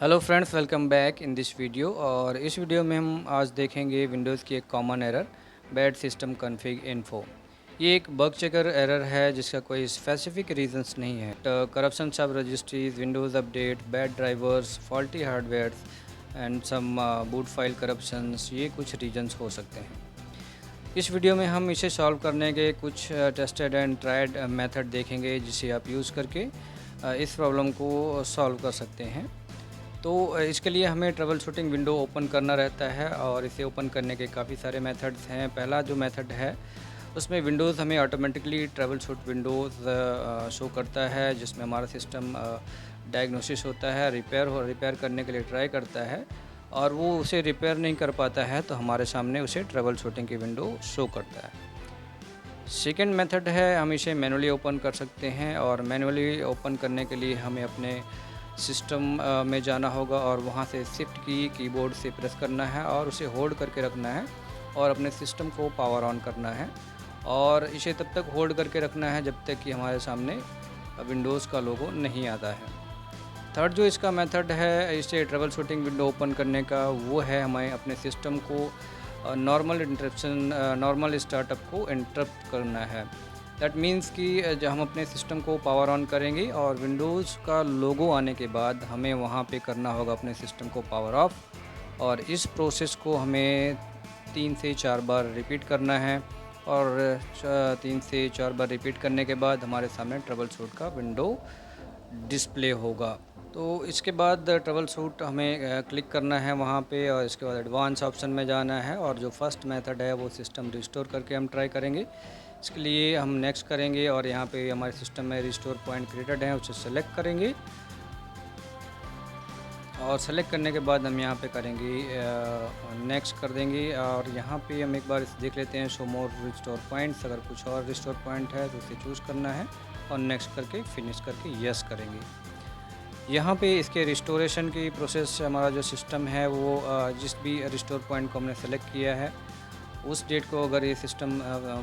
Hello friends, welcome back in this video. और इस video में हम आज देखेंगे विंडोज़ की एक common error, bad system config info. ये एक बग चेकर एरर है जिसका कोई स्पेसिफिक रीजंस नहीं है। करप्शन सब registries, Windows update, bad drivers, faulty hardwares and some boot file corruptions, ये कुछ रीजंस हो सकते हैं। इस वीडियो में हम इसे सॉल्व करने के कुछ टेस्टेड एंड ट्राइड मेथड देखेंगे जिसे आप यूज़ करके इस प्रॉब्लम को सॉल्व कर सकते हैं। तो इसके लिए हमें ट्रबल शूटिंग विंडो ओपन करना रहता है और इसे ओपन करने के काफ़ी सारे मेथड्स हैं। पहला जो मेथड है उसमें विंडोज़ हमें automatically trouble shoot Windows show करता है, जिसमें हमारा सिस्टम डायग्नोसिस होता है, रिपेयर करने के लिए ट्राई करता है और वो उसे रिपेयर नहीं कर पाता है तो हमारे सामने उसे ट्रबल शूटिंग की विंडो शो करता है। सेकेंड मेथड है, हम इसे मैनुअली ओपन कर सकते हैं और मैनुअली ओपन करने के लिए हमें अपने सिस्टम में जाना होगा और वहाँ से शिफ्ट की कीबोर्ड से प्रेस करना है और उसे होल्ड करके रखना है और अपने सिस्टम को पावर ऑन करना है और इसे तब तक होल्ड करके रखना है जब तक कि हमारे सामने विंडोज़ का लोगो नहीं आता है। थर्ड जो इसका मेथड है इसे ट्रबल शूटिंग विंडो ओपन करने का, वो है हमें अपने सिस्टम को नॉर्मल स्टार्टअप को इंटरप्ट करना है। दैट मीन्स कि जब हम अपने सिस्टम को पावर ऑन करेंगे और विंडोज़ का लोगो आने के बाद हमें वहाँ पे करना होगा अपने सिस्टम को पावर ऑफ और इस प्रोसेस को हमें 3 से 4 बार रिपीट करना है और 3 से 4 बार रिपीट करने के बाद हमारे सामने ट्रबल शूट का विंडो डिस्प्ले होगा। तो इसके बाद ट्रबल शूट हमें क्लिक करना है वहाँ पे और इसके बाद एडवांस ऑप्शन में जाना है और जो फर्स्ट मेथड है वो सिस्टम रिस्टोर करके हम ट्राई करेंगे। इसके लिए हम नेक्स्ट करेंगे और यहाँ पे हमारे सिस्टम में रिस्टोर पॉइंट क्रिएटेड है, उसे सेलेक्ट करेंगे और सेलेक्ट करने के बाद हम यहाँ पे करेंगे नेक्स्ट कर देंगे और यहाँ पे हम एक बार देख लेते हैं शो मोर रिस्टोर पॉइंट्स। अगर कुछ और रिस्टोर पॉइंट है तो उसे चूज़ करना है और नेक्स्ट करके फिनिश करके यस करेंगे। यहाँ पे इसके रिस्टोरेशन की प्रोसेस, हमारा जो सिस्टम है वो जिस भी रिस्टोर पॉइंट को हमने सेलेक्ट किया है उस डेट को अगर ये सिस्टम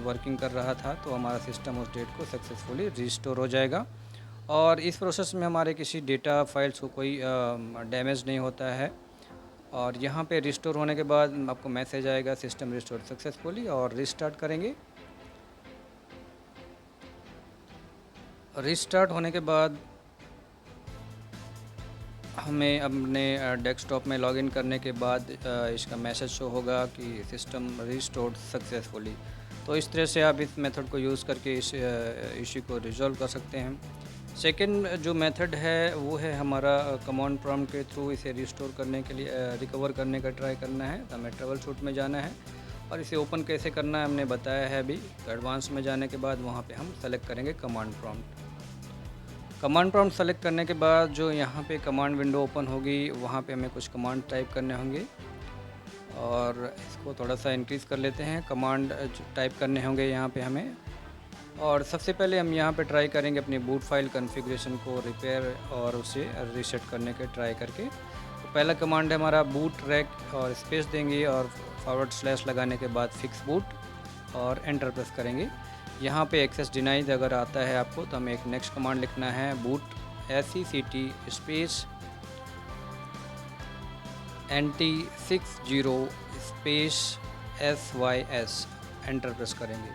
वर्किंग कर रहा था तो हमारा सिस्टम उस डेट को सक्सेसफुली रिस्टोर हो जाएगा और इस प्रोसेस में हमारे किसी डेटा फाइल्स को कोई डैमेज नहीं होता है। और यहाँ पे रिस्टोर होने के बाद आपको मैसेज आएगा सिस्टम रिस्टोर सक्सेसफुली और रिस्टार्ट करेंगे। रिस्टार्ट होने के बाद हमें अपने डेस्कटॉप में लॉगिन करने के बाद इसका मैसेज शो होगा कि सिस्टम रिस्टोर्ड सक्सेसफुली। तो इस तरह से आप इस मेथड को यूज़ करके इस इशू को रिजॉल्व कर सकते हैं। सेकंड जो मेथड है वो है हमारा कमांड प्रॉम्प्ट के थ्रू इसे रिस्टोर करने के लिए रिकवर करने का ट्राई करना है। तो हमें ट्रबल शूट में जाना है और इसे ओपन कैसे करना है हमने बताया है अभी। तो एडवांस में जाने के बाद वहाँ पर हम सेलेक्ट करेंगे command prompt. Command prompt select करने के बाद जो यहाँ पे कमांड विंडो ओपन होगी वहाँ पे हमें कुछ कमांड टाइप करने होंगे और इसको थोड़ा सा इंक्रीज़ कर लेते हैं। कमांड टाइप करने होंगे यहाँ पे हमें और सबसे पहले हम यहाँ पे ट्राई करेंगे अपनी बूट फाइल कॉन्फ़िगरेशन को रिपेयर और उसे रीसेट करने के ट्राई करके। तो पहला कमांड है हमारा बूट रैक और स्पेस देंगे और फॉरवर्ड स्लैश लगाने के बाद फिक्स बूट और एंटर प्रेस करेंगे। यहाँ पे एक्सेस डिनाइज अगर आता है आपको तो हमें एक नेक्स्ट कमांड लिखना है boot SECT space NT60 space SYS, enter press करेंगे।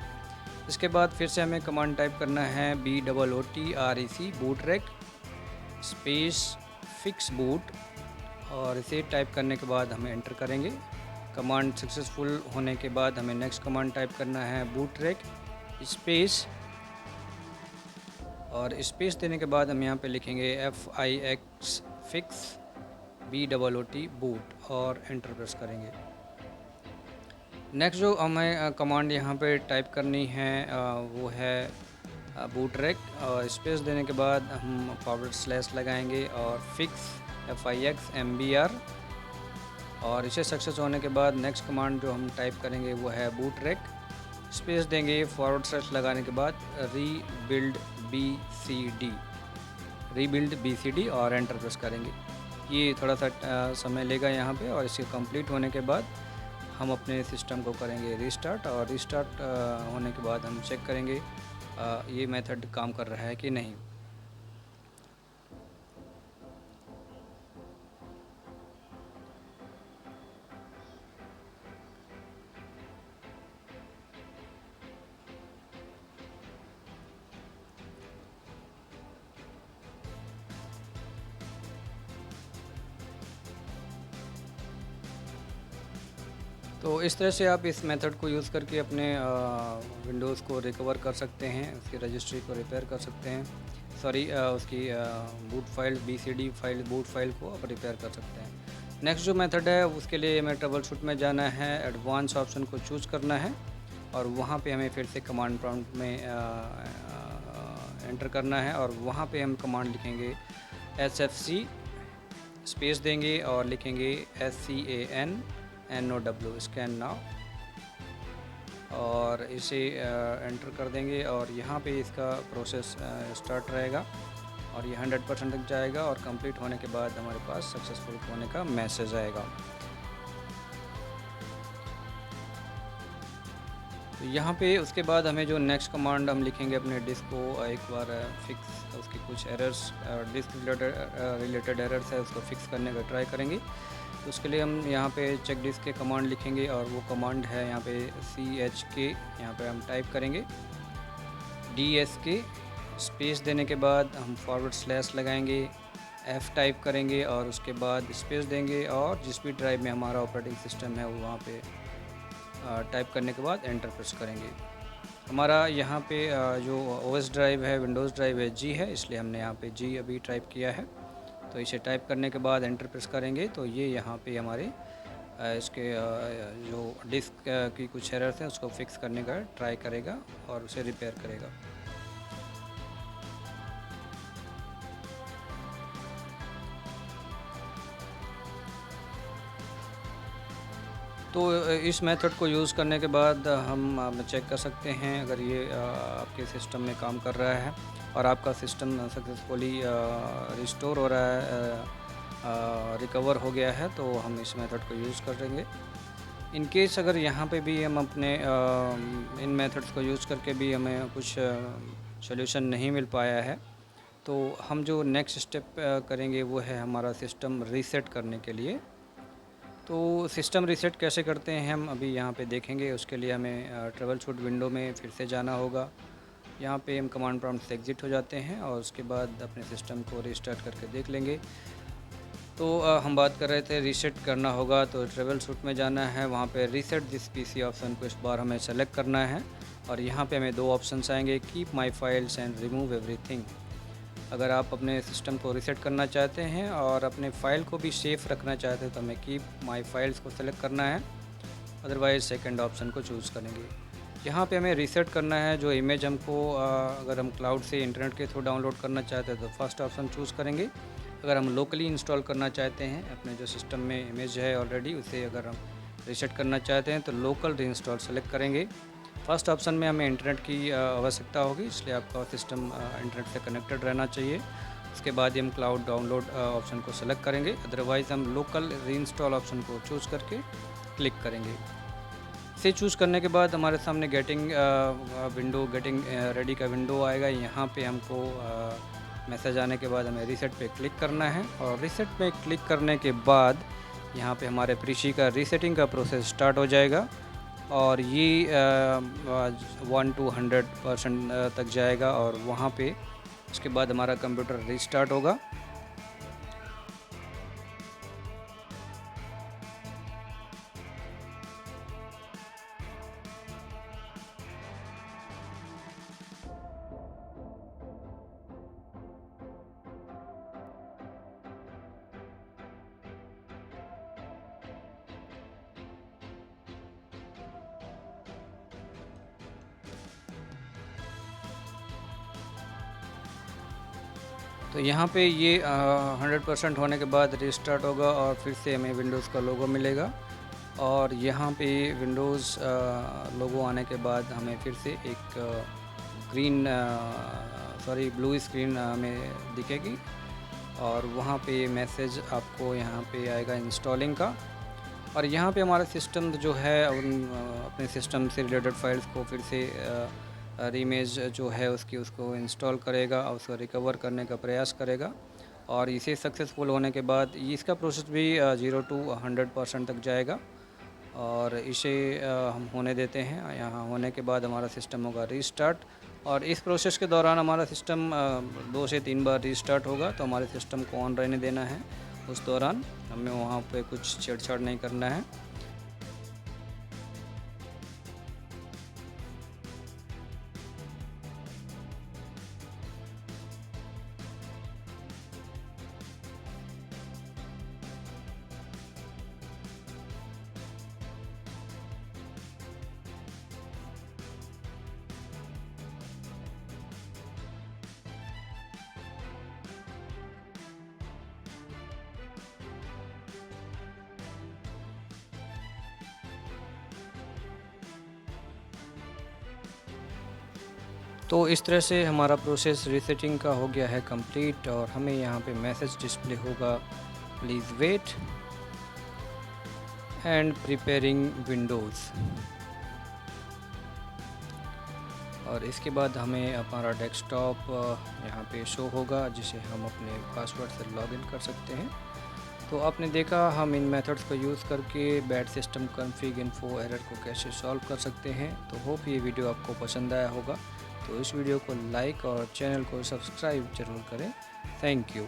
इसके बाद फिर से हमें कमांड टाइप करना है BOOTREC boot rack space fix boot और इसे टाइप करने के बाद हमें एंटर करेंगे। कमांड सक्सेसफुल होने के बाद हमें नेक्स्ट कमांड टाइप करना है बूट रैक स्पेस और स्पेस देने के बाद हम यहाँ पे लिखेंगे FIX फिक्स BOOT बूट और एंटर प्रेस करेंगे। नेक्स्ट जो हमें कमांड यहाँ पे टाइप करनी है वो है बूट रैक और स्पेस देने के बाद हम फॉरवर्ड स्लैश लगाएंगे और फिक्स FIX MBR और इसे सक्सेस होने के बाद नेक्स्ट कमांड जो हम टाइप करेंगे वो है बूट रैक स्पेस देंगे फॉरवर्ड स्लैश लगाने के बाद रीबिल्ड BCD और एंटर प्रेस करेंगे। ये थोड़ा सा समय लेगा यहाँ पे और इसके कंप्लीट होने के बाद हम अपने सिस्टम को करेंगे रीस्टार्ट और रीस्टार्ट होने के बाद हम चेक करेंगे ये मेथड काम कर रहा है कि नहीं। तो इस तरह से आप इस मेथड को यूज़ करके अपने विंडोज़ को रिकवर कर सकते हैं, उसकी रजिस्ट्री को रिपेयर कर सकते हैं, सॉरी उसकी boot file BCD file boot file को आप रिपेयर कर सकते हैं। नेक्स्ट जो मेथड है उसके लिए हमें ट्रबल शूट में जाना है, एडवांस ऑप्शन को चूज़ करना है और वहाँ पे हमें फिर से कमांड प्रॉम्प्ट में एंटर करना है और वहाँ पे हम कमांड लिखेंगे SFC स्पेस देंगे और लिखेंगे SCANNOW स्कैन नाउ और इसे एंटर कर देंगे और यहाँ पे इसका प्रोसेस स्टार्ट रहेगा और ये 100% तक जाएगा और कंप्लीट होने के बाद हमारे पास सक्सेसफुल होने का मैसेज आएगा। तो यहाँ पे उसके बाद हमें जो नेक्स्ट कमांड हम लिखेंगे अपने डिस्क को एक बार फिक्स, उसकी कुछ एरर्स डिस्क रिलेटेड एरर्स है उसको फिक्स करने का ट्राई करेंगे। तो उसके लिए हम यहाँ पे चेक डिस्क के कमांड लिखेंगे और वो कमांड है यहाँ पे CHK, यहाँ पे हम टाइप करेंगे DSK स्पेस देने के बाद हम फॉरवर्ड स्लैश लगाएंगे, F टाइप करेंगे और उसके बाद स्पेस देंगे और जिस भी ड्राइव में हमारा ऑपरेटिंग सिस्टम है वो वहाँ पे टाइप करने के बाद एंटर प्रेस करेंगे। हमारा यहाँ पे जो OS ड्राइव है, विंडोज़ ड्राइव है G है, इसलिए हमने यहाँ पे G अभी टाइप किया है। तो इसे टाइप करने के बाद एंटर प्रेस करेंगे तो ये यहाँ पे हमारे इसके जो डिस्क की कुछ एरर्स हैं उसको फिक्स करने का ट्राई करेगा और उसे रिपेयर करेगा। तो इस मेथड को यूज़ करने के बाद हम चेक कर सकते हैं अगर ये आपके सिस्टम में काम कर रहा है और आपका सिस्टम सक्सेसफुली रिस्टोर हो रहा है, रिकवर हो गया है, तो हम इस मेथड को यूज़ करेंगे। इन केस अगर यहाँ पे भी हम अपने इन मेथड्स को यूज़ करके भी हमें कुछ सॉल्यूशन नहीं मिल पाया है, तो हम जो नेक्स्ट स्टेप करेंगे वो है हमारा सिस्टम रीसेट करने के लिए। तो सिस्टम रीसेट कैसे करते हैं हम अभी यहाँ पे देखेंगे। उसके लिए हमें ट्रबल शूट विंडो में फिर से जाना होगा। यहाँ पे हम कमांड प्रॉम्प्ट से एग्ज़िट हो जाते हैं और उसके बाद अपने सिस्टम को रीस्टार्ट करके देख लेंगे। तो हम बात कर रहे थे रीसेट करना होगा, तो ट्रबल शूट में जाना है, वहाँ पे रीसेट दिस PC ऑप्शन को इस बार हमें सेलेक्ट करना है और यहाँ पे हमें दो ऑप्शंस आएंगे, keep my files and remove everything. अगर आप अपने सिस्टम को रीसेट करना चाहते हैं और अपने फ़ाइल को भी सेफ़ रखना चाहते हैं तो हमें कीप माई फाइल्स को सेलेक्ट करना है, अदरवाइज़ सेकंड ऑप्शन को चूज़ करेंगे। यहाँ पे हमें रीसेट करना है। जो इमेज हमको अगर हम क्लाउड से इंटरनेट के थ्रू डाउनलोड करना चाहते हैं तो फर्स्ट ऑप्शन चूज़ करेंगे। अगर हम लोकली इंस्टॉल करना चाहते हैं, अपने जो सिस्टम में इमेज है ऑलरेडी उसे अगर हम रीसेट करना चाहते हैं तो लोकल रीइंस्टॉल सेलेक्ट करेंगे। फर्स्ट ऑप्शन में हमें इंटरनेट की आवश्यकता होगी, इसलिए आपका सिस्टम इंटरनेट से कनेक्टेड रहना चाहिए। उसके बाद हम क्लाउड डाउनलोड ऑप्शन को सेलेक्ट करेंगे, अदरवाइज़ हम लोकल रीइंस्टॉल ऑप्शन को चूज़ करके क्लिक करेंगे। इसे चूज़ करने के बाद हमारे सामने गेटिंग रेडी का विंडो आएगा। यहाँ पे हमको मैसेज आने के बाद हमें रीसेट पे क्लिक करना है और रीसेट पे क्लिक करने के बाद यहाँ पे हमारे PC का रीसेटिंग का प्रोसेस स्टार्ट हो जाएगा और ये 1 to 100% तक जाएगा और वहाँ पे उसके बाद हमारा कंप्यूटर रीस्टार्ट होगा। तो यहाँ पे ये 100% होने के बाद रीस्टार्ट होगा और फिर से हमें विंडोज़ का लोगो मिलेगा और यहाँ पे विंडोज़ लोगो आने के बाद हमें फिर से एक ब्लू स्क्रीन हमें दिखेगी और वहाँ पे मैसेज आपको यहाँ पे आएगा इंस्टॉलिंग का। और यहाँ पे हमारा सिस्टम जो है अपने सिस्टम से रिलेटेड फाइल्स को फिर से इमेज जो है उसको इंस्टॉल करेगा और उसको रिकवर करने का प्रयास करेगा और इसे सक्सेसफुल होने के बाद इसका प्रोसेस भी 0 to 100% तक जाएगा और इसे हम होने देते हैं। यहाँ होने के बाद हमारा सिस्टम होगा रीस्टार्ट और इस प्रोसेस के दौरान हमारा सिस्टम 2 से 3 बार रीस्टार्ट होगा। तो हमारे सिस्टम को ऑन रहने देना है, उस दौरान हमें वहाँ पे कुछ छेड़छाड़ नहीं करना है। तो इस तरह से हमारा प्रोसेस रीसेटिंग का हो गया है कंप्लीट और हमें यहाँ पे मैसेज डिस्प्ले होगा, please wait and preparing Windows. और इसके बाद हमें हमारा डेस्कटॉप यहाँ पे शो होगा, जिसे हम अपने पासवर्ड से लॉगिन कर सकते हैं। तो आपने देखा हम इन मेथड्स को यूज़ करके bad system config info error को कैसे सॉल्व कर सकते हैं। तो होप ये वीडियो आपको पसंद आया होगा। तो इस वीडियो को लाइक और चैनल को सब्सक्राइब ज़रूर करें। Thank you.